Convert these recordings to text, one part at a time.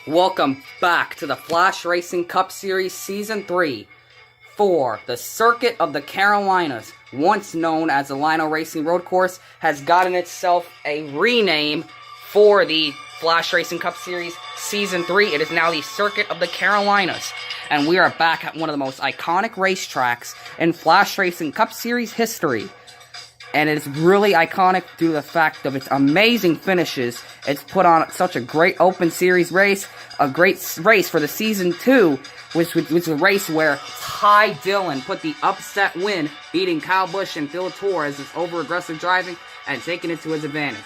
Welcome back to the Flashracing Cup Series Season 3 for the Circuit of the Carolinas, once known as the Lionel Racing Road Course, has gotten itself a rename for the Flashracing Cup Series Season 3. It is now the Circuit of the Carolinas, and we are back at one of the most iconic racetracks in Flashracing Cup Series history. And it's really iconic due to the fact of its amazing finishes. It's put on such a great open series race, a great race for the Season 2, which was a race where Ty Dillon put the upset win, beating Kyle Busch and Phil Torres' over-aggressive driving and taking it to his advantage.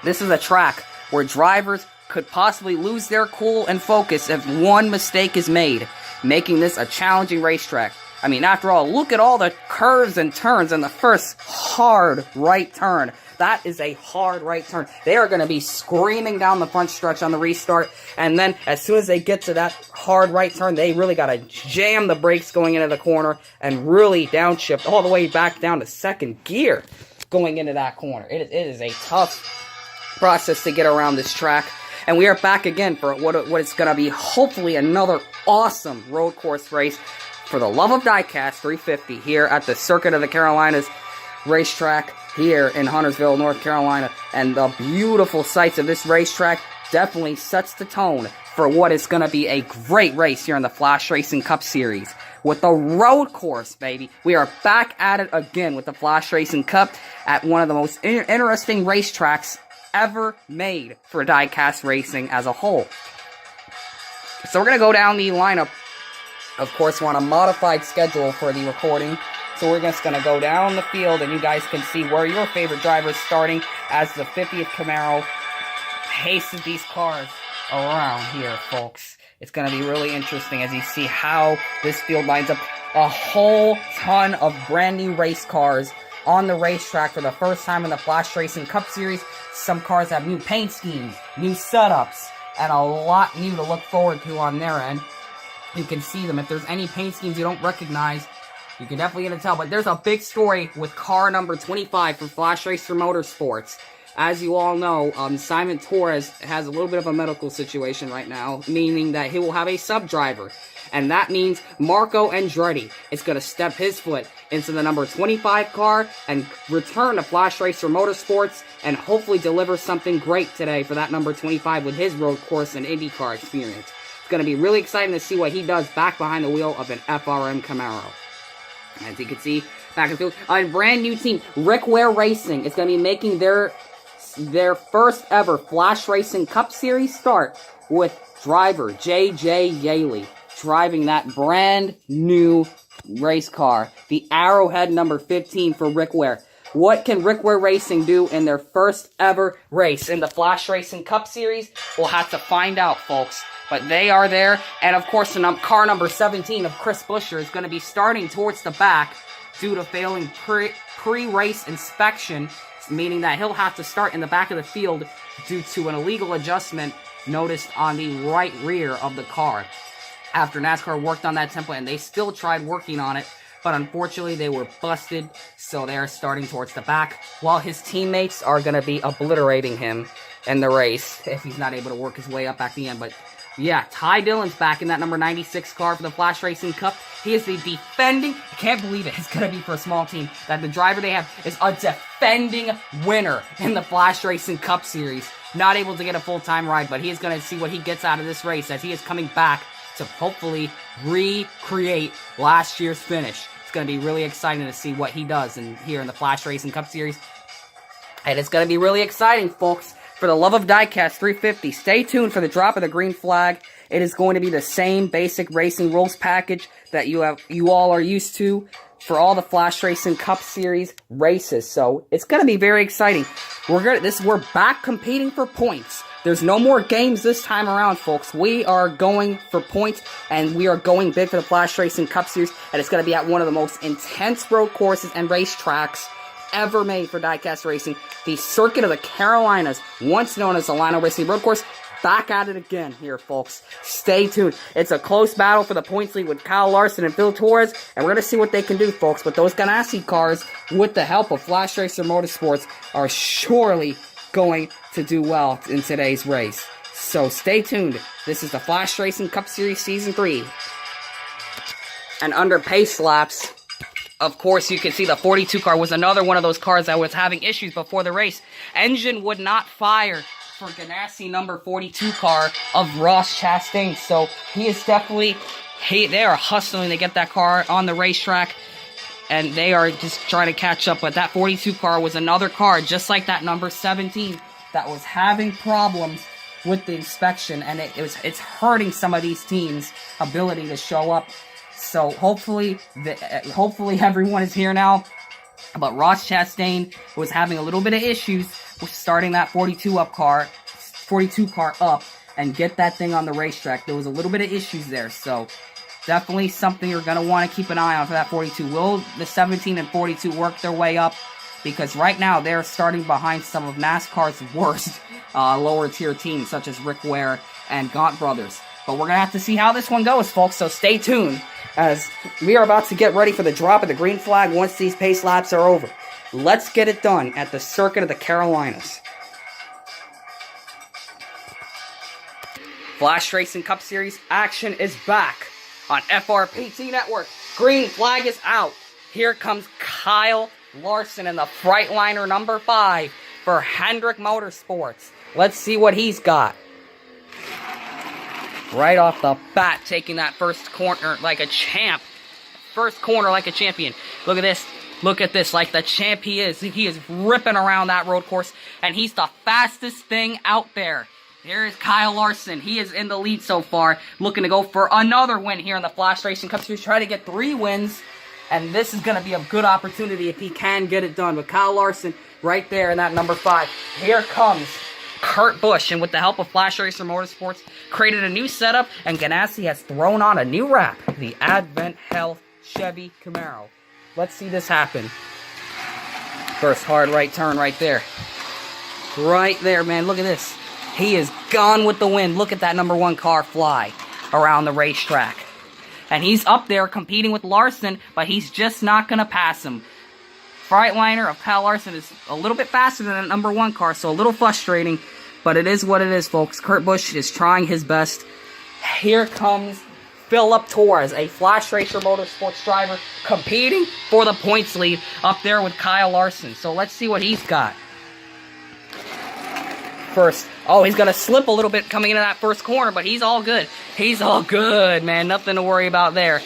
This is a track where drivers could possibly lose their cool and focus if one mistake is made, making this a challenging racetrack. I mean, after all, look at all the curves and turns in the first hard right turn. That is a hard right turn. They are going to be screaming down the front stretch on the restart. And then, as soon as they get to that hard right turn, they really got to jam the brakes going into the corner and really downshift all the way back down to second gear going into that corner. It is a tough process to get around this track. And we are back again for what is going to be hopefully another awesome road course race for the Love of Diecast 350 here at the Circuit of the Carolinas racetrack here in Huntersville, North Carolina. And the beautiful sights of this racetrack definitely sets the tone for what is going to be a great race here in the Flashracing Cup Series. With the road course, baby, we are back at it again with the Flashracing Cup at one of the most interesting racetracks ever made for diecast racing as a whole. So we're going to go down the lineup. Of course, we're on a modified schedule for the recording, so we're just going to go down the field, and you guys can see where your favorite driver is starting as the 50th Camaro paces these cars around here, folks. It's going to be really interesting as you see how this field lines up. A whole ton of brand new race cars on the racetrack for the first time in the Flashracing Cup Series. Some cars have new paint schemes, new setups, and a lot new to look forward to on their end. You can see them. If there's any paint schemes you don't recognize, you can definitely get a tell. But there's a big story with car number 25 from Flash Racer Motorsports. As you all know, Simon Torres has a little bit of a medical situation right now, meaning that he will have a sub-driver. And that means Marco Andretti is going to step his foot into the number 25 car and return to Flash Racer Motorsports and hopefully deliver something great today for that number 25 with his road course and IndyCar experience. Going to be really exciting to see what he does back behind the wheel of an FRM Camaro. As you can see, back in the field, a brand new team, Rick Ware Racing, is going to be making their first ever Flashracing Cup Series start with driver J.J. Yaley driving that brand new race car, the Arrowhead number 15 for Rick Ware. What can Rick Ware Racing do in their first ever race in the Flashracing Cup Series? We'll have to find out, folks. But they are there, and of course, the car number 17 of Chris Buescher is going to be starting towards the back due to failing pre-race inspection, meaning that he'll have to start in the back of the field due to an illegal adjustment noticed on the right rear of the car. After NASCAR worked on that template, and they still tried working on it, but unfortunately they were busted, so they're starting towards the back, while his teammates are going to be obliterating him in the race if he's not able to work his way up at the end. But yeah, Ty Dillon's back in that number 96 car for the Flashracing Cup. He is the defending, I can't believe it, it's going to be for a small team, that the driver they have is a defending winner in the Flashracing Cup Series. Not able to get a full-time ride, but he is going to see what he gets out of this race as he is coming back to hopefully recreate last year's finish. It's going to be really exciting to see what he does here in the Flashracing Cup Series. And it's going to be really exciting, folks. For the Love of Diecast 350, stay tuned for the drop of the green flag. It is going to be the same basic racing rules package that you all are used to for all the Flashracing Cup Series races. So it's going to be very exciting. We're back competing for points. There's no more games this time around, folks. We are going for points, and we are going big for the Flashracing Cup Series, and it's going to be at one of the most intense road courses and racetracks ever made for diecast racing, the Circuit of the Carolinas, once known as the Lionel Racing Road Course. Back at it again here, folks. Stay tuned. It's a close battle for the points lead with Kyle Larson and Phil Torres, and we're going to see what they can do, folks. But those Ganassi cars, with the help of Flash Racer Motorsports, are surely going to do well in today's race. So stay tuned. This is the Flash Racing Cup Series Season 3. And under pace laps, of course, you can see the 42 car was another one of those cars that was having issues before the race. Engine would not fire for Ganassi number 42 car of Ross Chastain. So he is definitely, they are hustling to get that car on the racetrack. And they are just trying to catch up. But that 42 car was another car, just like that number 17, that was having problems with the inspection. And it's hurting some of these teams' ability to show up. So hopefully everyone is here now. But Ross Chastain was having a little bit of issues with starting that 42 car up and get that thing on the racetrack. There was a little bit of issues there. So definitely something you're going to want to keep an eye on for that 42. Will the 17 and 42 work their way up? Because right now they're starting behind some of NASCAR's worst lower tier teams, such as Rick Ware and Gaunt Brothers. But we're going to have to see how this one goes, folks. So stay tuned, as we are about to get ready for the drop of the green flag once these pace laps are over. Let's get it done at the Circuit of the Carolinas. Flash Racing Cup Series action is back on FRPT Network. Green flag is out. Here comes Kyle Larson in the Freightliner number 5 for Hendrick Motorsports. Let's see what he's got. Right off the bat, taking that first corner like a champ. First corner like a champion. Look at this. Look at this. Like the champ he is. He is ripping around that road course. And he's the fastest thing out there. There is Kyle Larson. He is in the lead so far. Looking to go for another win here in the Flash Racing Cup Series. Try to get 3 wins. And this is going to be a good opportunity if he can get it done. But Kyle Larson right there in that number 5. Here comes Kurt Busch, and with the help of Flash Racer Motorsports, created a new setup, and Ganassi has thrown on a new wrap, the Advent Health Chevy Camaro. Let's see this happen. First hard right turn right there. Right there, man. Look at this. He is gone with the wind. Look at that number 1 car fly around the racetrack. And he's up there competing with Larson, but he's just not going to pass him. Freightliner of Kyle Larson is a little bit faster than that number 1 car, so a little frustrating, but it is what it is, folks. Kurt Busch is trying his best. Here comes Philip Torres, a Flash Racer Motorsports driver, competing for the points lead up there with Kyle Larson. So let's see what he's got. First, oh, he's going to slip a little bit coming into that first corner, but he's all good. He's all good, man. Nothing to worry about there.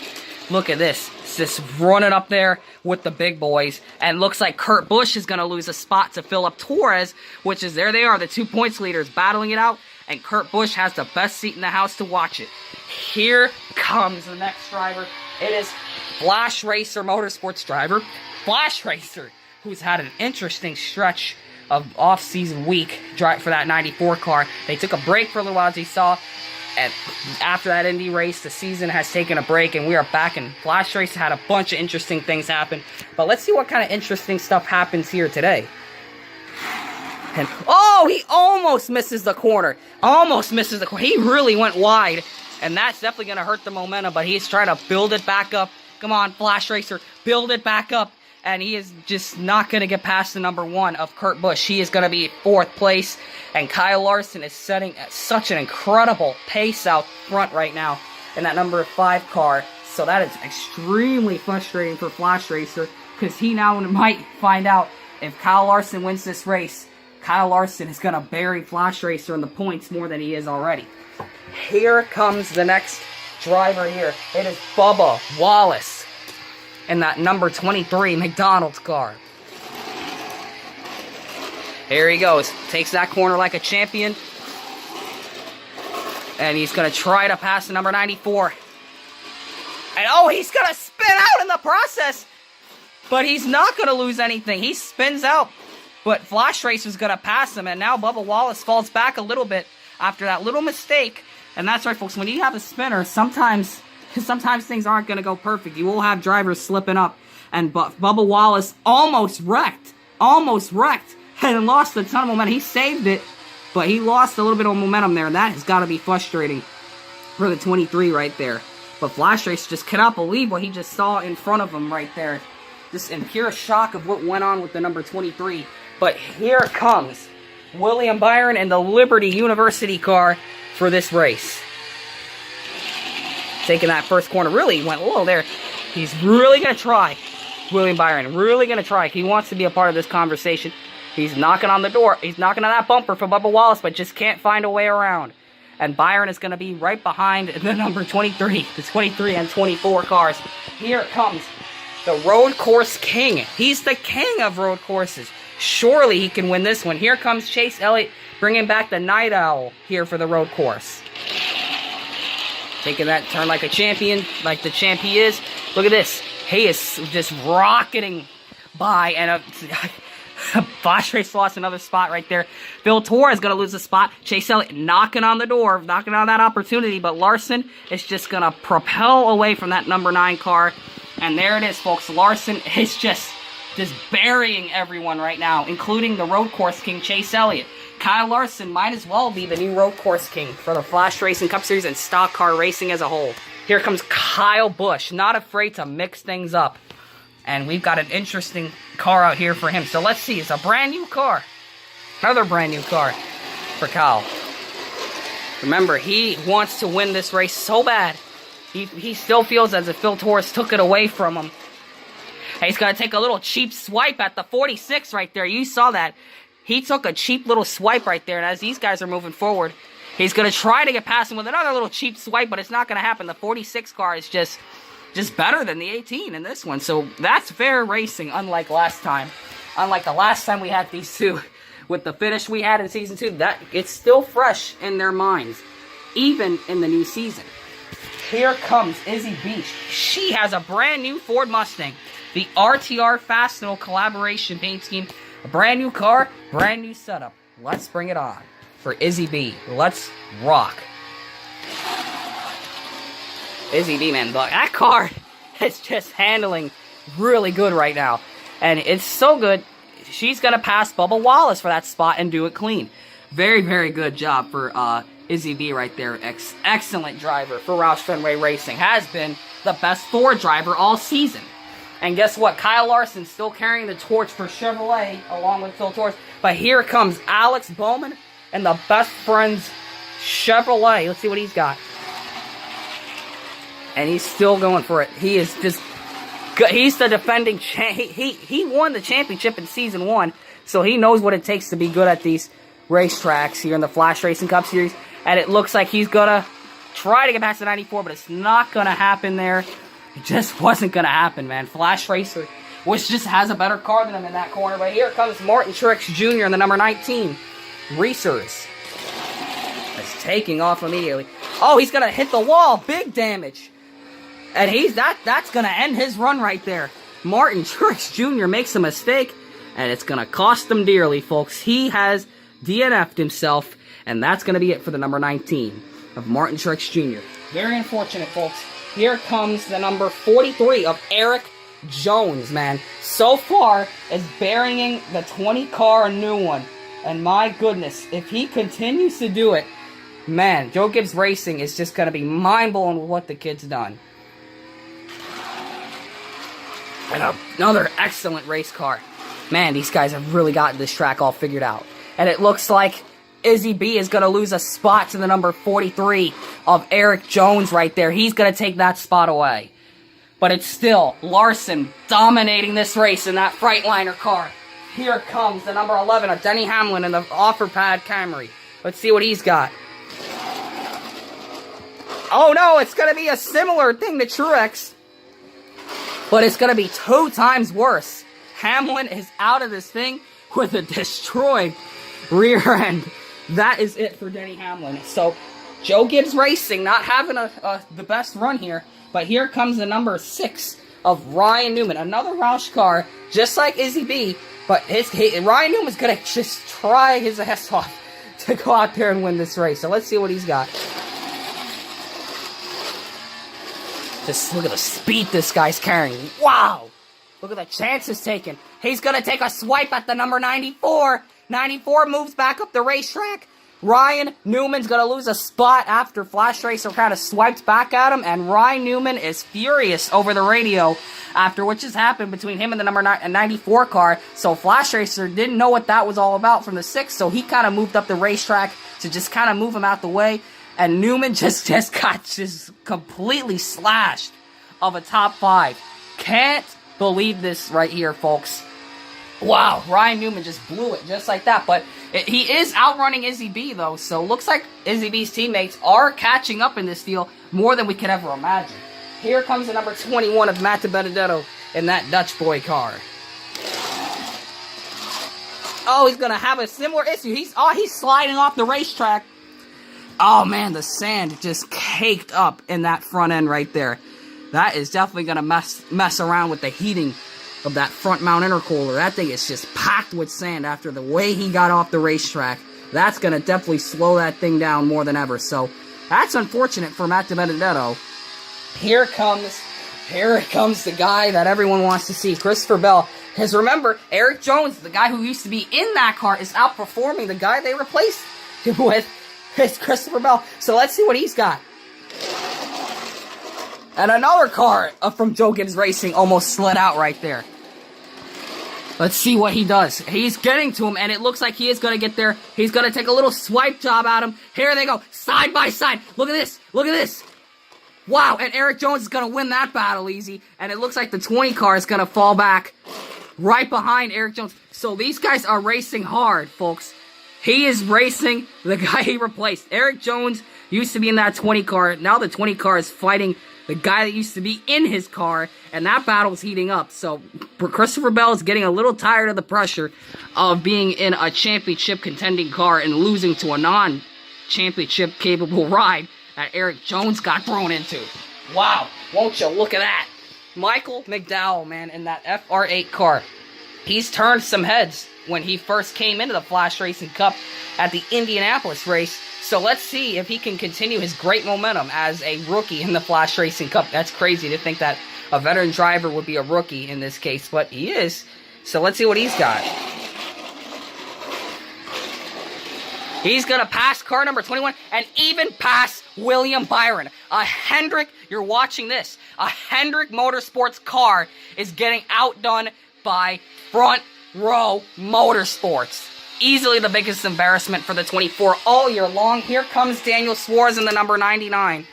Look at this. It's just running up there with the big boys. And looks like Kurt Busch is going to lose a spot to Philip Torres, which is, there they are, the 2 points leaders battling it out. And Kurt Busch has the best seat in the house to watch it. Here comes the next driver. It is Flash Racer Motorsports driver, Flash Racer, who's had an interesting stretch of off-season week for that 94 car. They took a break for a little while, as you saw. And after that Indy race, the season has taken a break, and we are back. And Flash Race had a bunch of interesting things happen. But let's see what kind of interesting stuff happens here today. And, oh, he almost misses the corner. Almost misses the corner. He really went wide. And that's definitely going to hurt the momentum. But he's trying to build it back up. Come on, Flash Racer. Build it back up. And he is just not going to get past the number 1 of Kurt Busch. He is going to be 4th place. And Kyle Larson is setting such an incredible pace out front right now in that number 5 car. So that is extremely frustrating for Flash Racer, because he now might find out if Kyle Larson wins this race, Kyle Larson is going to bury Flash Racer in the points more than he is already. Here comes the next driver here. It is Bubba Wallace in that number 23 McDonald's car. Here he goes. Takes that corner like a champion. And he's going to try to pass the number 94. And oh, he's going to spin out in the process. But he's not going to lose anything. He spins out. But Flash Race is going to pass him. And now Bubba Wallace falls back a little bit after that little mistake. And that's right, folks. When you have a spinner, sometimes things aren't going to go perfect. You will have drivers slipping up. And Bubba Wallace almost wrecked. And lost a ton of momentum. He saved it, but he lost a little bit of momentum there. And that has got to be frustrating for the 23 right there. But Flash Race just cannot believe what he just saw in front of him right there. Just in pure shock of what went on with the number 23. But here comes William Byron in the Liberty University car for this race. Taking that first corner, really went low there. He's really going to try. William Byron, really going to try. He wants to be a part of this conversation. He's knocking on the door. He's knocking on that bumper for Bubba Wallace, but just can't find a way around. And Byron is going to be right behind the number 23. The 23 and 24 cars. Here it comes. The road course king. He's the king of road courses. Surely he can win this one. Here comes Chase Elliott bringing back the Night Owl here for the road course. Taking that turn like a champion, like the champ he is. Look at this. He is just rocketing by, and Flash Race lost another spot right there. Phil Torres is going to lose a spot. Chase Elliott knocking on the door, knocking on that opportunity, but Larson is just going to propel away from that number 9 car. And there it is, folks. Larson is just burying everyone right now, including the road course king, Chase Elliott. Kyle Larson might as well be the new road course king for the Flashracing Cup Series and stock car racing as a whole. Here comes Kyle Busch, not afraid to mix things up. And we've got an interesting car out here for him. So let's see, it's a brand new car. Another brand new car for Kyle. Remember, he wants to win this race so bad. He still feels as if Phil Torres took it away from him. And he's going to take a little cheap swipe at the 46 right there. You saw that. He took a cheap little swipe right there, and as these guys are moving forward, he's going to try to get past him with another little cheap swipe, but it's not going to happen. The 46 car is just better than the 18 in this one, so that's fair racing, unlike last time. Unlike the last time we had these two, with the finish we had in Season 2, that it's still fresh in their minds, even in the new season. Here comes Izzy Beach. She has a brand new Ford Mustang. The RTR Fastenal collaboration paint scheme. A brand new car, brand new setup. Let's bring it on for Izzy B. Let's rock. Izzy B, man, but that car is just handling really good right now. And it's so good, she's going to pass Bubba Wallace for that spot and do it clean. Very, very good job for Izzy B right there. Excellent driver for Roush Fenway Racing. Has been the best Ford driver all season. And guess what? Kyle Larson still carrying the torch for Chevrolet along with Phil Torres. But here comes Alex Bowman and the Best Friends Chevrolet. Let's see what he's got. And he's still going for it. He is just... He's the defending... He won the championship in Season 1. So he knows what it takes to be good at these racetracks here in the Flashracing Cup Series. And it looks like he's going to try to get past the 94, but it's not going to happen there. It just wasn't going to happen, man. Flash Racer, which just has a better car than him in that corner. But here comes Martin Truex Jr. in the number 19. Reesers. It's taking off immediately. Oh, he's going to hit the wall. Big damage. And that's going to end his run right there. Martin Truex Jr. makes a mistake, and it's going to cost him dearly, folks. He has DNF'd himself, and that's going to be it for the number 19 of Martin Truex Jr. Very unfortunate, folks. Here comes the number 43 of Eric Jones, man. So far, is burying the 20 car a new one. And my goodness, if he continues to do it, man, Joe Gibbs Racing is just going to be mind-blowing with what the kid's done. And another excellent race car. Man, these guys have really gotten this track all figured out. And it looks like Izzy B is going to lose a spot to the number 43 of Eric Jones right there. He's going to take that spot away. But it's still Larson dominating this race in that Freightliner car. Here comes the number 11 of Denny Hamlin in the offer pad Camry. Let's see what he's got. Oh no, it's going to be a similar thing to Truex. But it's going to be 2 times worse. Hamlin is out of this thing with a destroyed rear end. That is it for Denny Hamlin. So, Joe Gibbs Racing not having the best run here. But here comes the number 6 of Ryan Newman. Another Roush car, just like Izzy B. But Ryan Newman's going to just try his ass off to go out there and win this race. So, let's see what he's got. Just look at the speed this guy's carrying. Wow! Look at the chances taken. He's going to take a swipe at the number 94. 94 moves back up the racetrack. Ryan Newman's going to lose a spot after Flash Racer kind of swiped back at him, and Ryan Newman is furious over the radio after what just happened between him and the number 94 car. So Flash Racer didn't know what that was all about from the 6, so he kind of moved up the racetrack to just kind of move him out the way, and Newman just got completely slashed of a top 5. Can't believe this right here, folks. Wow, Ryan Newman just blew it just like that, but he is outrunning Izzy B, though, so looks like Izzy B's teammates are catching up in this deal more than we could ever imagine. Here comes the number 21 of Matt Benedetto in that Dutch boy car. Oh, he's going to have a similar issue. He's sliding off the racetrack. Oh, man, the sand just caked up in that front end right there. That is definitely going to mess around with the heating of that front mount intercooler. That thing is just packed with sand after the way he got off the racetrack. That's going to definitely slow that thing down more than ever. So that's unfortunate for Matt Benedetto. Here comes the guy that everyone wants to see, Christopher Bell. Because remember, Eric Jones, the guy who used to be in that car, is outperforming the guy they replaced him with. It's Christopher Bell. So let's see what he's got. And another car from Joe Gibbs Racing almost slid out right there. Let's see what he does. He's getting to him, and it looks like he is going to get there. He's going to take a little swipe job at him. Here they go, side by side. Look at this. Look at this. Wow, and Eric Jones is going to win that battle easy, and it looks like the 20 car is going to fall back right behind Eric Jones. So these guys are racing hard, folks. He is racing the guy he replaced. Eric Jones used to be in that 20 car. Now the 20 car is fighting the guy that used to be in his car, and that battle's heating up. So Christopher Bell is getting a little tired of the pressure of being in a championship contending car and losing to a non-championship capable ride that Eric Jones got thrown into. Wow, won't you look at that. Michael McDowell, man, in that FR8 car. He's turned some heads when he first came into the Flashracing Cup at the Indianapolis race. So let's see if he can continue his great momentum as a rookie in the Flashracing Cup. That's crazy to think that a veteran driver would be a rookie in this case, but he is. So let's see what he's got. He's going to pass car number 21 and even pass William Byron. A Hendrick, you're watching this, a Hendrick Motorsports car is getting outdone by Front Row Motorsports. Easily the biggest embarrassment for the 24 all year long. Here comes Daniel Schwarz in the number 99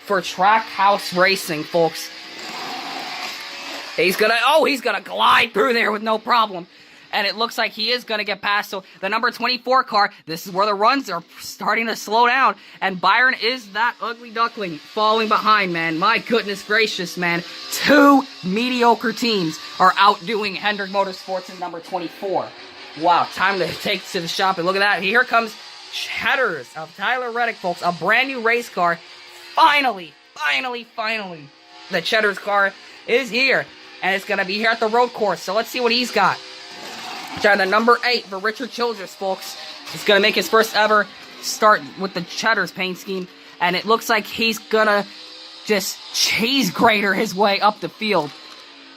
for Trackhouse Racing, folks. He's gonna glide through there with no problem. And it looks like he is going to get past. So the number 24 car, this is where the runs are starting to slow down. And Byron is that ugly duckling falling behind, man. My goodness gracious, man. 2 mediocre teams are outdoing Hendrick Motorsports in number 24. Wow, time to take to the shop. And look at that. Here comes Childress of Tyler Reddick, folks. A brand new race car. Finally. The Childress car is here. And it's going to be here at the road course. So let's see what he's got. The number 8 for Richard Childress, folks. He's going to make his first ever start with the Childress paint scheme. And it looks like he's going to just cheese grater his way up the field.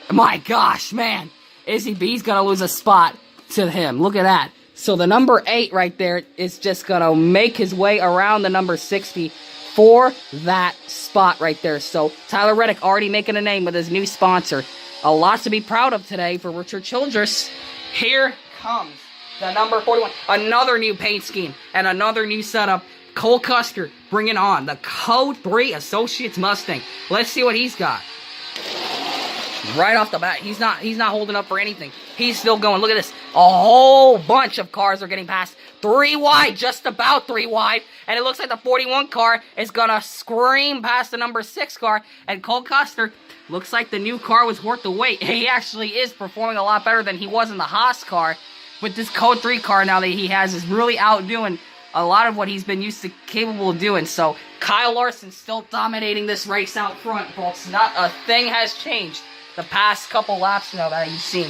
My gosh, man. Izzy B's going to lose a spot to him. Look at that. So the number 8 right there is just going to make his way around the number 60 for that spot right there. So Tyler Reddick already making a name with his new sponsor. A lot to be proud of today for Richard Childress. Here comes the number 41. Another new paint scheme and another new setup. Cole Custer bringing on the Code 3 Associates Mustang. Let's see what he's got. Right off the bat, he's not holding up for anything. He's still going. Look at this. A whole bunch of cars are getting passed. 3 wide, just about 3 wide. And it looks like the 41 car is going to scream past the number 6 car. And Cole Custer, looks like the new car was worth the wait. He actually is performing a lot better than he was in the Haas car. But this Code 3 car now that he has is really outdoing a lot of what he's been used to capable of doing. So Kyle Larson still dominating this race out front, folks. Not a thing has changed the past couple laps now that you've seen.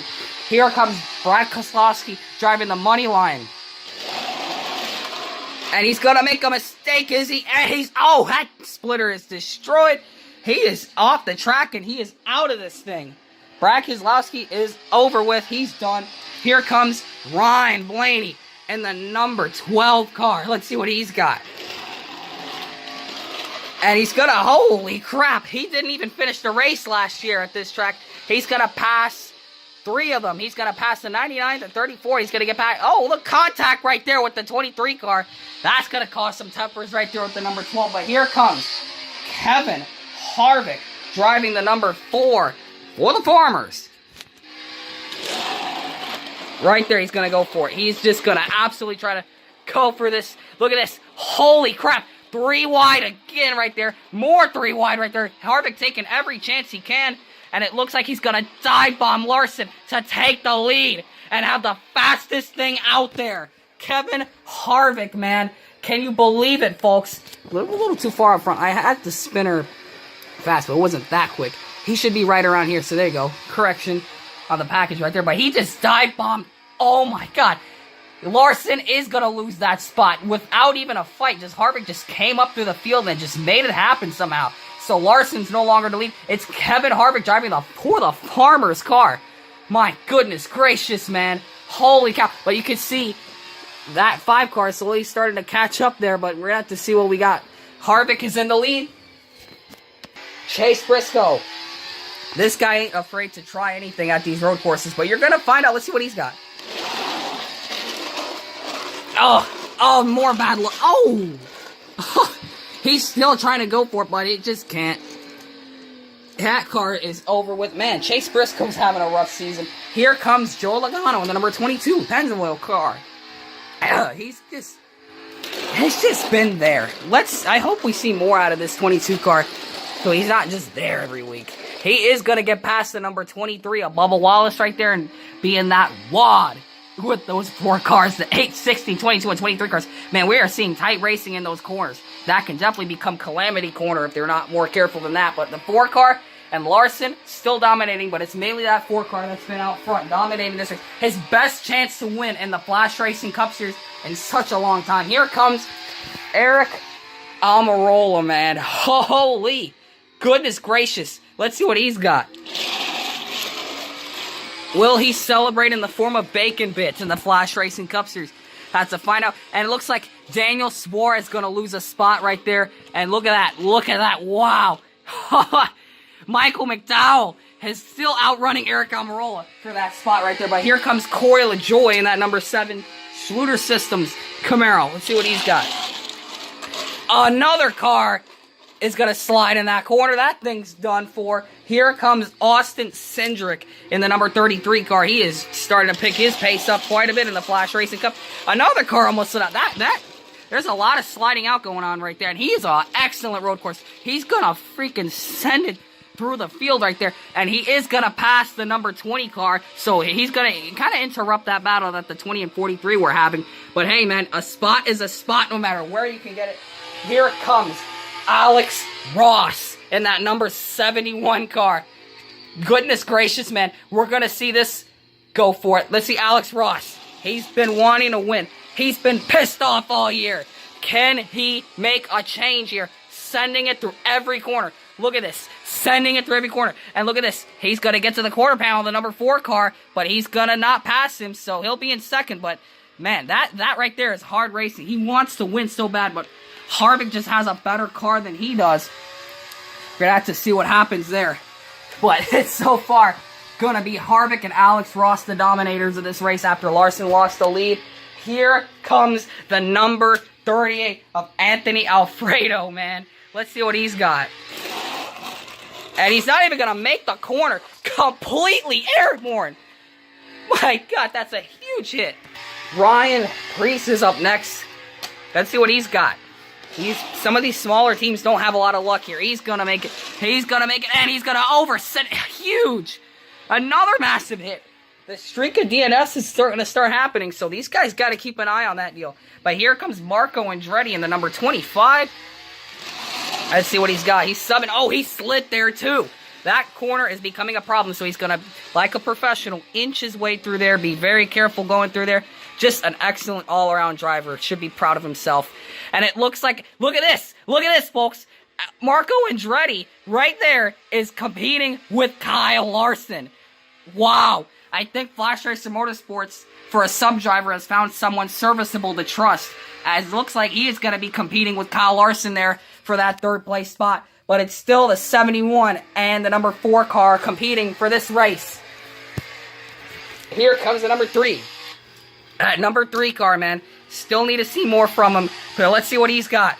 Here comes Brad Keselowski driving the money line. And he's going to make a mistake, is he? And that splitter is destroyed. He is off the track, and he is out of this thing. Brad Keselowski is over with. He's done. Here comes Ryan Blaney in the number 12 car. Let's see what he's got. And he's gonna, holy crap, he didn't even finish the race last year at this track. He's gonna pass 3 of them. He's gonna pass the 99, the 34. He's gonna get back. Oh, look, contact right there with the 23 car. That's gonna cause some tempers right there with the number 12. But here comes Kevin Harvick driving the number 4 for the Farmers. Right there, he's gonna go for it. He's just gonna absolutely try to go for this. Look at this. Holy crap. 3 wide again right there. More 3 wide right there. Harvick taking every chance he can. And it looks like he's going to dive bomb Larson to take the lead and have the fastest thing out there. Kevin Harvick, man. Can you believe it, folks? A little too far up front. I had the spinner fast, but it wasn't that quick. He should be right around here. So there you go. Correction on the package right there. But he just dive bombed. Oh, my God. Larson is going to lose that spot without even a fight. Harvick just came up through the field and just made it happen somehow. So Larson's no longer the lead. It's Kevin Harvick driving the Farmer's car. My goodness gracious, man. Holy cow. But you can see that 5 car slowly starting to catch up there, but we're going to have to see what we got. Harvick is in the lead. Chase Briscoe. This guy ain't afraid to try anything at these road courses, but you're going to find out. Let's see what he's got. Oh, more bad luck. Oh! He's still trying to go for it, but it just can't. That car is over with. Man, Chase Briscoe's having a rough season. Here comes Joe Logano in the number 22 Pennzoil car. He's just been there. I hope we see more out of this 22 car, so he's not just there every week. He is going to get past the number 23 of Bubba Wallace right there and be in that wad with those 4 cars, the 8, 16, 22, and 23 cars. Man, we are seeing tight racing in those corners. That can definitely become calamity corner if they're not more careful than that. But the 4 car and Larson still dominating, but it's mainly that 4 car that's been out front dominating this race. His best chance to win in the Flashracing Cup Series in such a long time. Here comes Eric Almirola, man. Holy goodness gracious. Let's see what he's got. Will he celebrate in the form of bacon bits in the Flashracing Cup Series? That's to find out. And it looks like Daniel Schwarz is going to lose a spot right there. And look at that. Look at that. Wow. Michael Mcdowell is still outrunning Eric Almirola for that spot right there. But here comes Corey LaJoie in that number 7 Schluter Systems Camaro. Let's see what he's got. Another car is going to slide in that corner. That thing's done for. Here comes Austin Cindric in the number 33 car. He is starting to pick his pace up quite a bit in the Flashracing Cup. Another car almost slid out. There's a lot of sliding out going on right there. And he's an excellent road course. He's going to freaking send it through the field right there. And he is going to pass the number 20 car. So he's going to kind of interrupt that battle that the 20 and 43 were having. But hey, man, a spot is a spot no matter where you can get it. Here it comes. Alex Ross in that number 71 car. Goodness gracious, man. We're going to see this go for it. Let's see Alex Ross. He's been wanting to win. He's been pissed off all year. Can he make a change here? Sending it through every corner. Look at this. Sending it through every corner. And look at this. He's going to get to the quarter panel, the number 4 car, but he's going to not pass him, so he'll be in second. But, man, that right there is hard racing. He wants to win so bad, but Harvick just has a better car than he does. We're going to have to see what happens there. But it's so far going to be Harvick and Alex Ross, the dominators of this race after Larson lost the lead. Here comes the number 38 of Anthony Alfredo, man. Let's see what he's got. And he's not even going to make the corner. Completely airborne. My God, that's a huge hit. Ryan Preece is up next. Let's see what he's got. Some of these smaller teams don't have a lot of luck here. He's going to make it. He's going to make it. And he's going to overset it. Huge. Another massive hit. The streak of DNFs is starting to start happening. So these guys got to keep an eye on that deal. But here comes Marco Andretti in the number 25. Let's see what he's got. He's subbing. Oh, he slid there too. That corner is becoming a problem. So he's going to, like a professional, inch his way through there. Be very careful going through there. Just an excellent all-around driver. Should be proud of himself. And it looks like, look at this. Look at this, folks. Marco Andretti right there is competing with Kyle Larson. Wow. I think Flashracing Motorsports, for a sub-driver, has found someone serviceable to trust, as it looks like he is going to be competing with Kyle Larson there for that third place spot. But it's still the 71 and the number 4 car competing for this race. Here comes the number 3. That number 3 car, man. Still need to see more from him. But let's see what he's got.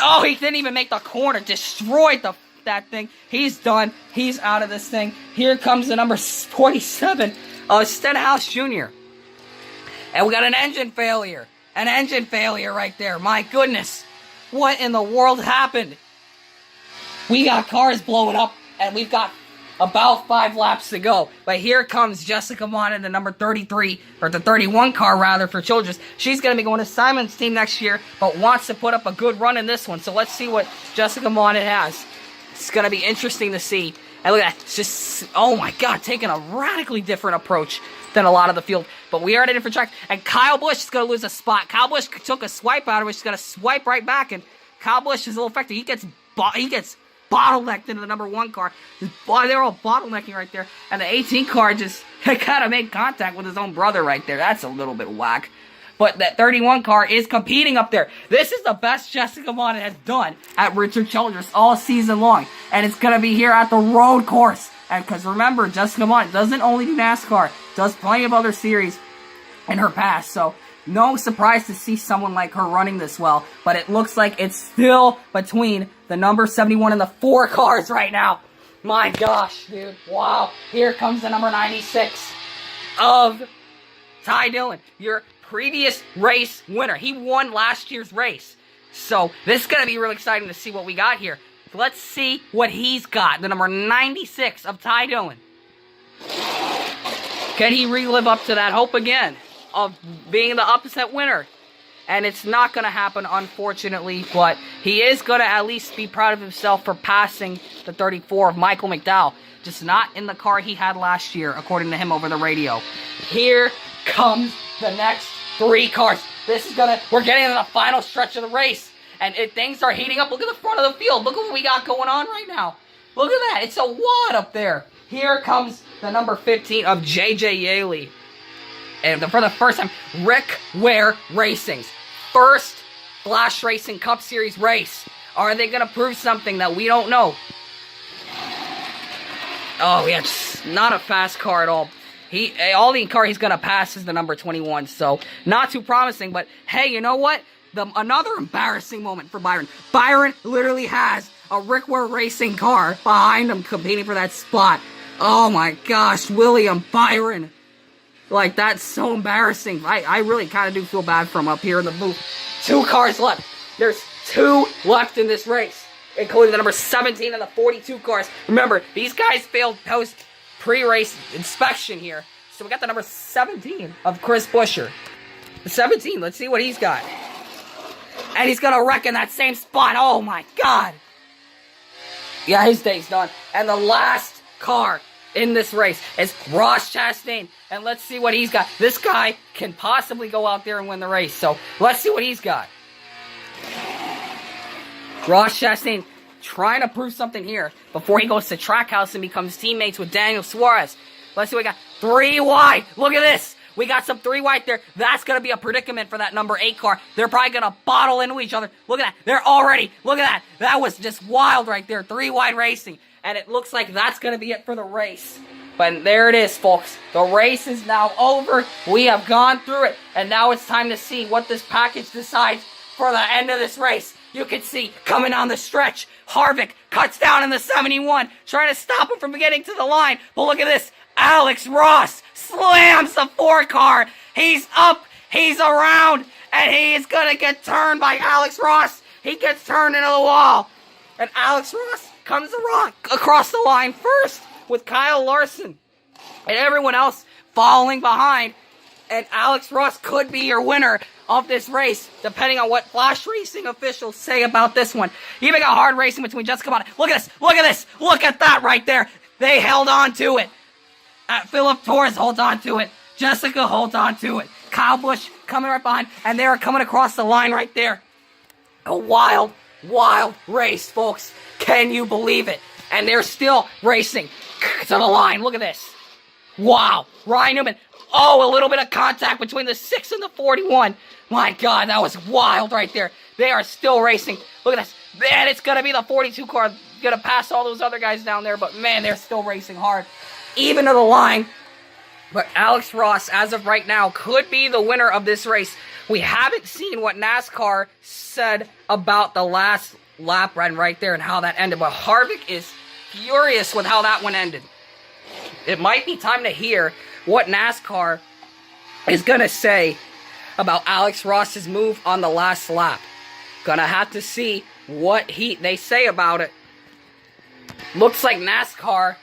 Oh, he didn't even make the corner. Destroyed that thing. He's done. He's out of this thing. Here comes the number 47 of Stenhouse Jr. And we got an engine failure. An engine failure right there. My goodness. What in the world happened? We got cars blowing up, and we've got about 5 laps to go. But here comes Jessica Mott, the number 33, or the 31 car rather, for Childress. She's going to be going to Simon's team next year, but wants to put up a good run in this one. So let's see what Jessica Mott has. It's going to be interesting to see. And look at that. It's just, oh my God, taking a radically different approach than a lot of the field. But we are at a different track. And Kyle Busch is going to lose a spot. Kyle Busch took a swipe out of it. He's going to swipe right back. And Kyle Busch is a little effective. He gets bottlenecked into the number 1 car. They're all bottlenecking right there. And the 18 car just kind of made contact with his own brother right there. That's a little bit whack. But that 31 car is competing up there. This is the best Jessica Mott has done at Richard Childress all season long. And it's going to be here at the road course. And because remember, Jessica Mott doesn't only do NASCAR. Does plenty of other series in her past. So no surprise to see someone like her running this well. But it looks like it's still between the number 71 and the 4 cars right now. My gosh, dude. Wow. Here comes the number 96 of Ty Dillon. Your previous race winner. He won last year's race. So this is going to be really exciting to see what we got here. Let's see what he's got. The number 96 of Ty Dillon. Can he relive up to that hope again of being the upset winner? And it's not going to happen, unfortunately, but he is going to at least be proud of himself for passing the 34 of Michael McDowell. Just not in the car he had last year, according to him over the radio. Here comes the next 3 cars. We're getting into the final stretch of the race. And things are heating up. Look at the front of the field. Look at what we got going on right now. Look at that. It's a wad up there. Here comes the number 15 of J.J. Yaley. And for the first time, Rick Ware Racing's first Flashracing Cup Series race. Are they going to prove something that we don't know? Oh, yeah, it's not a fast car at all. All the car he's going to pass is the number 21, so not too promising. But, hey, you know what? Another embarrassing moment for Byron. Byron literally has a Rick Ware Racing car behind him competing for that spot. Oh, my gosh, William Byron. Like, that's so embarrassing. I really kind of do feel bad for him up here in the booth. 2 cars left. There's 2 left in this race, including the number 17 and the 42 cars. Remember, these guys failed pre-race inspection here. So we got the number 17 of Chris Buescher. The 17, let's see what he's got. And he's going to wreck in that same spot. Oh, my God. Yeah, his day's done. And the last car in this race is Ross Chastain. And let's see what he's got. This guy can possibly go out there and win the race. So let's see what he's got. Ross Chastain trying to prove something here before he goes to Trackhouse and becomes teammates with Daniel Schwarz. Let's see what we got. 3 wide. Look at this. We got some 3 wide there. That's going to be a predicament for that number 8 car. They're probably going to bottle into each other. Look at that. They're already. Look at that. That was just wild right there. 3 wide racing. And it looks like that's going to be it for the race. But there it is, folks. The race is now over. We have gone through it. And now it's time to see what this package decides for the end of this race. You can see coming on the stretch, Harvick cuts down in the 71, trying to stop him from getting to the line. But look at this. Alex Ross slams the 4 car. He's up, he's around, and he is going to get turned by Alex Ross. He gets turned into the wall. And Alex Ross comes across the line first with Kyle Larson and everyone else following behind. And Alex Ross could be your winner of this race, depending on what Flash Racing officials say about this one. You even got hard racing between Jessica Mott. Look at this. Look at this. Look at that right there. They held on to it. Philip Torres holds on to it. Jessica holds on to it. Kyle Busch coming right behind. And they are coming across the line right there. A wild, wild race, folks. Can you believe it? And they're still racing to the line. Look at this. Wow. Ryan Newman. Oh, a little bit of contact between the 6 and the 41. My God, that was wild right there. They are still racing. Look at this. Man, it's going to be the 42 car. Going to pass all those other guys down there. But, man, they're still racing hard. Even to the line. But Alex Ross, as of right now, could be the winner of this race. We haven't seen what NASCAR said about the last lap run right there and how that ended. But Harvick is furious with how that one ended. It might be time to hear what NASCAR is going to say about Alex Ross's move on the last lap. Gonna have to see what they say about it. Looks like NASCAR,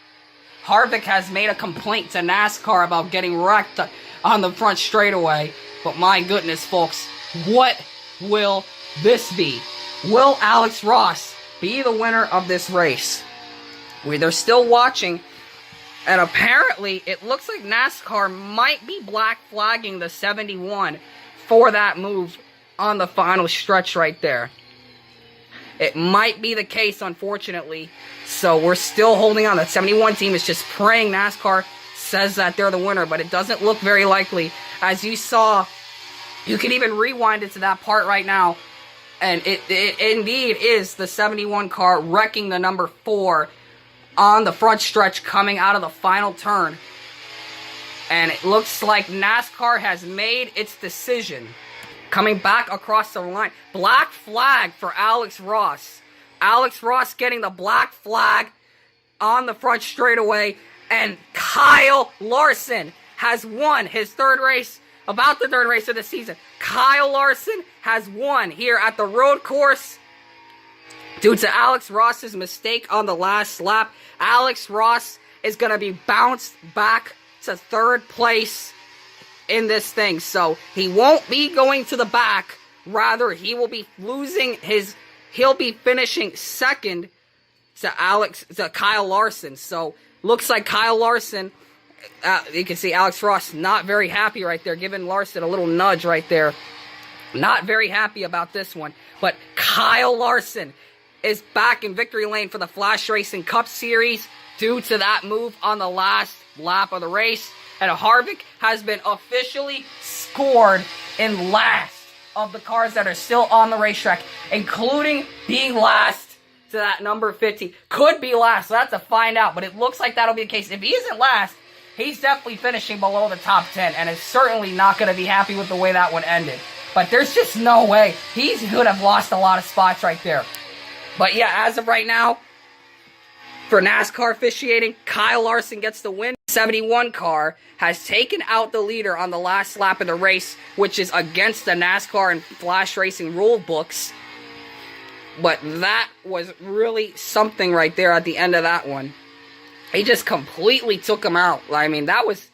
Harvick has made a complaint to NASCAR about getting wrecked on the front straightaway. But my goodness, folks, what will this be? Will Alex Ross be the winner of this race? They're still watching. And apparently, it looks like NASCAR might be black flagging the 71 for that move on the final stretch right there. It might be the case, unfortunately. So we're still holding on. The 71 team is just praying NASCAR says that they're the winner, but it doesn't look very likely. As you saw, you can even rewind it to that part right now. And it indeed is the 71 car wrecking the number 4 on the front stretch coming out of the final turn. And it looks like NASCAR has made its decision. Coming back across the line. Black flag for Alex Ross. Alex Ross getting the black flag on the front straightaway. And Kyle Larson has won his third race, about the third race of the season. Kyle Larson has won here at the road course. Due to Alex Ross's mistake on the last lap, Alex Ross is going to be bounced back to third place in this thing. So he won't be going to the back. Rather, he will be he'll be finishing second to Kyle Larson. So looks like Kyle Larson, you can see Alex Ross not very happy right there, giving Larson a little nudge right there. Not very happy about this one. But Kyle Larson is back in victory lane for the Flashracing Cup Series due to that move on the last lap of the race. And Harvick has been officially scored in last of the cars that are still on the racetrack, including being last to that number 50. Could be last, so that's to find out, but it looks like that'll be the case. If he isn't last, he's definitely finishing below the top 10, and is certainly not going to be happy with the way that one ended. But there's just no way. He could have lost a lot of spots right there. But yeah, as of right now, for NASCAR officiating, Kyle Larson gets the win. 71 car has taken out the leader on the last lap of the race, which is against the NASCAR and Flash Racing rule books. But that was really something right there at the end of that one. He just completely took him out. I mean, that was,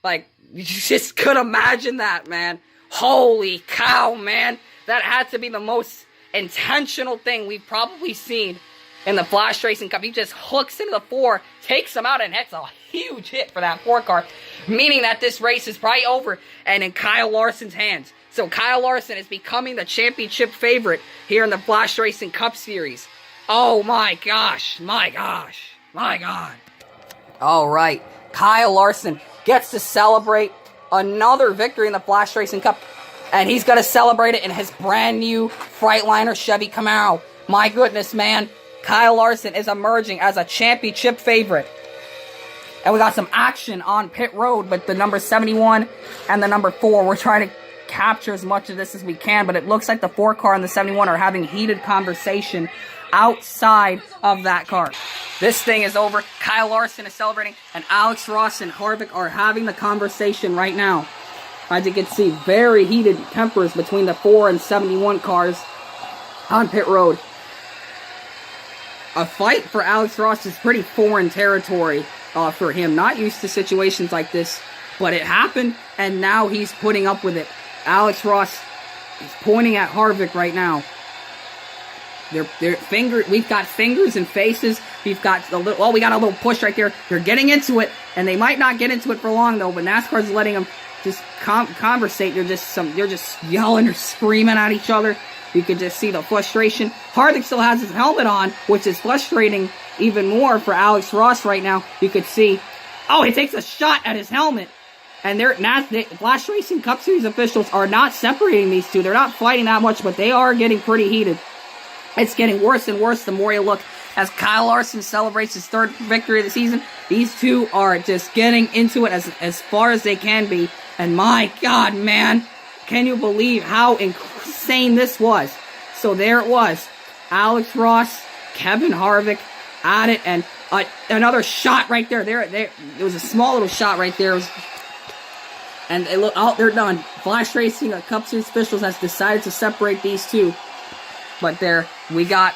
like, you just could imagine that, man. Holy cow, man. That had to be the most intentional thing we've probably seen in the Flashracing Cup. He just hooks into the 4, takes him out, and hits a huge hit for that 4 car, meaning that this race is probably over and in Kyle Larson's hands. So Kyle Larson is becoming the championship favorite here in the Flashracing Cup Series. Oh my gosh, my gosh, my God. All right, Kyle Larson gets to celebrate another victory in the Flashracing Cup, and he's going to celebrate it in his brand new Freightliner Chevy Camaro. My goodness, man. Kyle Larson is emerging as a championship favorite. And we got some action on pit road with the number 71 and the number 4. We're trying to capture as much of this as we can, but it looks like the 4 car and the 71 are having heated conversation outside of that car. This thing is over. Kyle Larson is celebrating, and Alex Ross and Harvick are having the conversation right now. As you can see, very heated tempers between the 4 and 71 cars on pit road. A fight for Alex Ross is pretty foreign territory for him. Not used to situations like this, but it happened, and now he's putting up with it. Alex Ross is pointing at Harvick right now. We've got fingers and faces. We've got we got a little push right there. They're getting into it, and they might not get into it for long though. But NASCAR's letting them just conversate. They're just yelling or screaming at each other. You can just see the frustration. Harvick still has his helmet on, which is frustrating even more for Alex Ross right now. You could see Oh, he takes a shot at his helmet. And the Flash Racing Cup Series officials are not separating these two. They're not fighting that much, but they are getting pretty heated. It's getting worse and worse the more you look. As Kyle Larson celebrates his 3rd victory of the season, these two are just getting into it as far as they can be. And my God, man, can you believe how insane this was? So there it was. Alex Ross, Kevin Harvick at it, and another shot right there. It was a small little shot right there. And they look, oh, they're done. Flash Racing Cup Series officials has decided to separate these two. But there, we got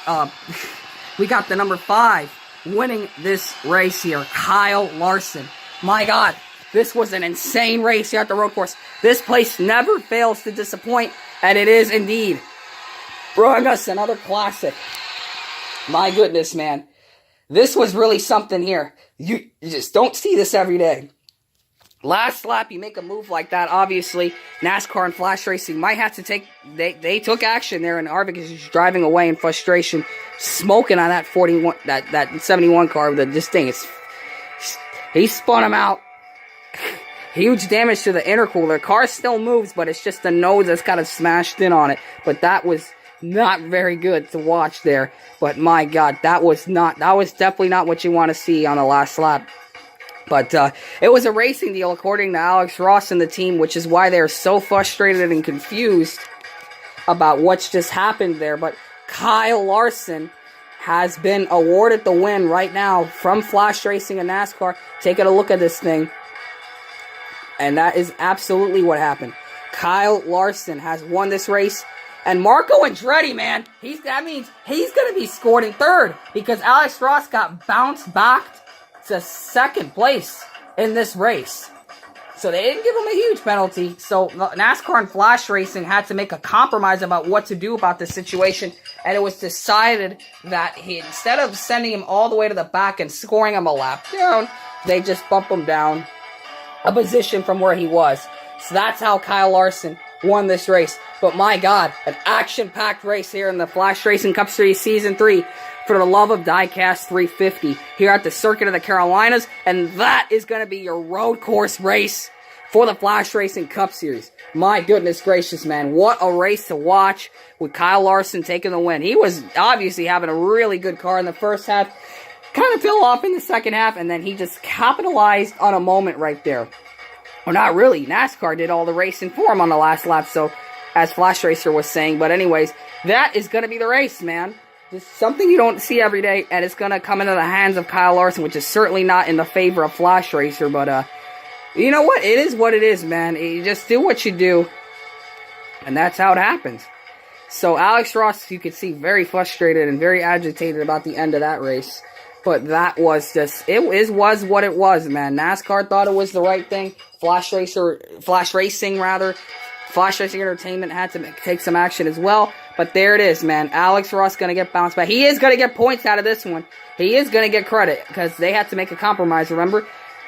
the number 5 winning this race here, Kyle Larson. My God, this was an insane race here at the road course. This place never fails to disappoint, and it is indeed bringing us another classic. My goodness, man. This was really something here. You just don't see this every day. Last lap, you make a move like that, obviously, NASCAR and Flash Racing might have to take, they took action there, and Harvick is just driving away in frustration, smoking on that 41, that 71 car with this thing. He spun him out. Huge damage to the intercooler. Car still moves, but it's just the nose that's kind of smashed in on it. But that was not very good to watch there. But my God, that was definitely not what you want to see on the last lap. But it was a racing deal, according to Alex Ross and the team, which is why they're so frustrated and confused about what's just happened there. But Kyle Larson has been awarded the win right now from Flash Racing and NASCAR. Taking a look at this thing. And that is absolutely what happened. Kyle Larson has won this race. And Marco Andretti, man, that means he's going to be scored in 3rd. Because Alex Ross got bounced back to 2nd place in this race. So they didn't give him a huge penalty. So NASCAR and Flash Racing had to make a compromise about what to do about this situation. And it was decided that instead of sending him all the way to the back and scoring him a lap down, they just bump him down a position from where he was. So that's how Kyle Larson won this race. But my God, an action-packed race here in the Flash Racing Cup Series Season 3. For the love of Diecast 350 here at the Circuit of the Carolinas. And that is going to be your road course race for the Flash Racing Cup Series. My goodness gracious, man. What a race to watch with Kyle Larson taking the win. He was obviously having a really good car in the first half. Kind of fell off in the second half. And then he just capitalized on a moment right there. Well, not really. NASCAR did all the racing for him on the last lap. So, as Flash Racer was saying. But anyways, that is going to be the race, man. Just something you don't see every day, and it's going to come into the hands of Kyle Larson, which is certainly not in the favor of Flash Racer, but, you know what? It is what it is, man. You just do what you do, and that's how it happens. So, Alex Ross, you could see very frustrated and very agitated about the end of that race, but that was just, was what it was, man. NASCAR thought it was the right thing. Flash Racing Entertainment had to take some action as well. But there it is, man. Alex Ross going to get bounced back. He is going to get points out of this one. He is going to get credit because they had to make a compromise, remember?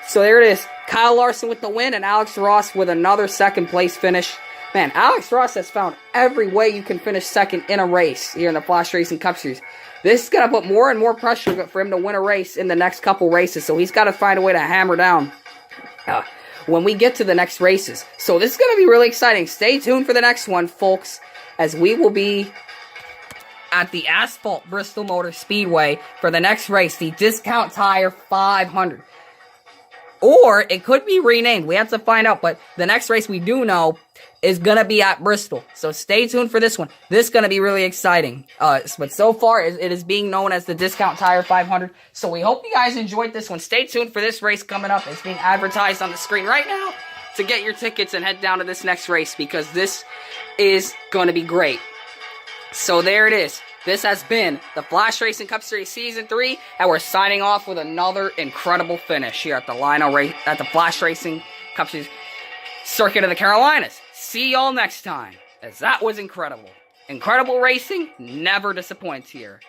So there it is. Kyle Larson with the win and Alex Ross with another 2nd place finish. Man, Alex Ross has found every way you can finish 2nd in a race here in the Flash Racing Cup Series. This is going to put more and more pressure for him to win a race in the next couple races. So he's got to find a way to hammer down when we get to the next races. So this is going to be really exciting. Stay tuned for the next one, folks, as we will be at the Asphalt Bristol Motor Speedway for the next race, the Discount Tire 500. Or it could be renamed. We have to find out, but the next race we do know is going to be at Bristol. So stay tuned for this one. This is going to be really exciting. But so far, it is being known as the Discount Tire 500. So we hope you guys enjoyed this one. Stay tuned for this race coming up. It's being advertised on the screen right now to get your tickets and head down to this next race because this is going to be great. So there it is. This has been the Flash Racing Cup Series Season 3, and we're signing off with another incredible finish here at the Flash Racing Cup Series Circuit of the Carolinas. See y'all next time, as that was incredible. Incredible racing never disappoints here.